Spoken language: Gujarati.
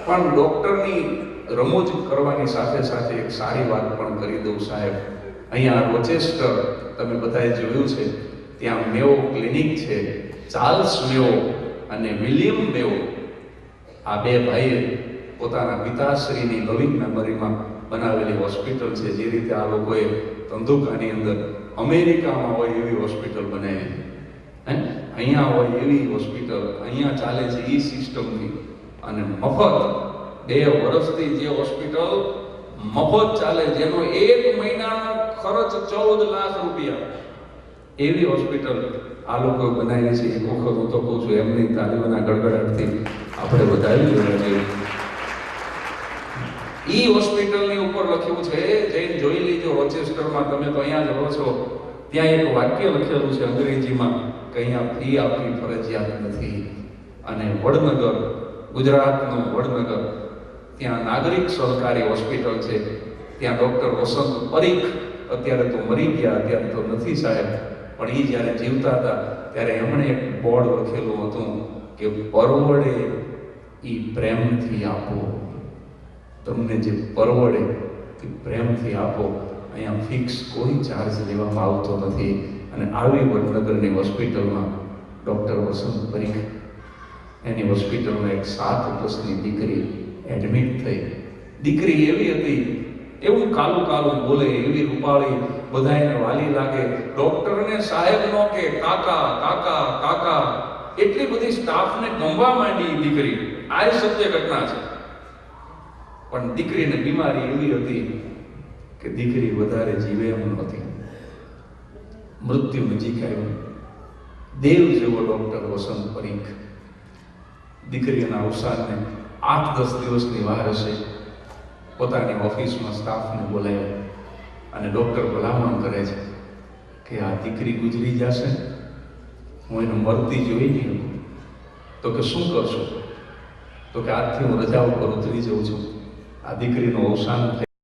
પણ ડૉક્ટરની રમૂજ કરવાની સાથે સાથે એક સારી વાત પણ કરી દઉં સાહેબ. અહીંયા રોચેસ્ટર તમે બધાએ જોયું છે, ત્યાં મેઓ ક્લિનિક છે. ચાર્લ્સ મેઓ અને વિલિયમ મેઓ, આ બે ભાઈએ પોતાના પિતાશ્રીની લવિંગ મેમરીમાં બનાવેલી હોસ્પિટલ છે. જે રીતે આ લોકોએ ધંધુકાની અંદર અમેરિકામાં હોય એવી હોસ્પિટલ બનાવી, અહીંયા હોય એવી હોસ્પિટલ અહીંયા ચાલે છે એ સિસ્ટમથી, અને મફત 2 વર્ષથી જે હોસ્પિટલ મફત ચાલે, જેનો 1 મહિનાનો ખર્ચ 14 લાખ રૂપિયા, એવી હોસ્પિટલ આ લોકો બનાવી છે. એક વખત હું તો કહું છું, એમની તાલીઓના ગડગડાટથી આપણે વધાવી લેવા જોઈએ. ઈ હોસ્પિટલની ઉપર લખ્યું છે, જઈને જોઈ લીજો રોચેસ્ટરમાં, તમે તો અહીંયા જ રહો છો. ત્યાં એક વાક્ય લખેલું છે અંગ્રેજીમાં કે અહીંયા ફી આપવી ફરજિયાત નથી. અને વડનગર, ગુજરાતનું વડનગર, ત્યાં નાગરિક સરકારી હોસ્પિટલ છે. ત્યાં ડૉક્ટર વસંત પરીખ, અત્યારે તો મરી ગયા, અત્યારે તો નથી સાહેબ, પણ એ જ્યારે જીવતા હતા ત્યારે એમણે એક બોર્ડ લખેલું હતું કે પરવડે એ પ્રેમથી આપો. તમને જે પરવડે એ પ્રેમથી આપો. અહીંયા ફિક્સ કોઈ ચાર્જ લેવામાં આવતો નથી. અને આવી વડનગરની હોસ્પિટલમાં ડૉક્ટર વસંત પરીખ, એની હોસ્પિટલમાં એક 7 વર્ષની દીકરી એડમિટ થઈ. દીકરી એવી હતી, એવું કાલું કાલું બોલે, એવી રૂપાળી, બધાને વાલી લાગે. ડૉક્ટરને સાહેબ નો કે કાકા કાકા કાકા, એટલી બધી સ્ટાફને ગમવા માંડી દીકરી. આ સત્ય ઘટના છે. પણ દીકરીને બીમારી એવી હતી કે દીકરી વધારે જીવે એમ નહોતી, મૃત્યુ નજીક આવ્યું. દેવ જેવો ડૉક્ટર વસંત પરીખ દીકરીના અવસાનને 8-10 દિવસની વાર હશે, પોતાની ઓફિસમાં સ્ટાફને બોલાવ્યો અને ડૉક્ટર ભલામણ કરે છે કે આ દીકરી ગુજરી જશે, હું એને મરતી જોઈ નહીં. તો કે શું કરશો? તો કે આજથી હું રજા ઉપર ઉતરી જાઉં છું, આ દીકરીનું અવસાન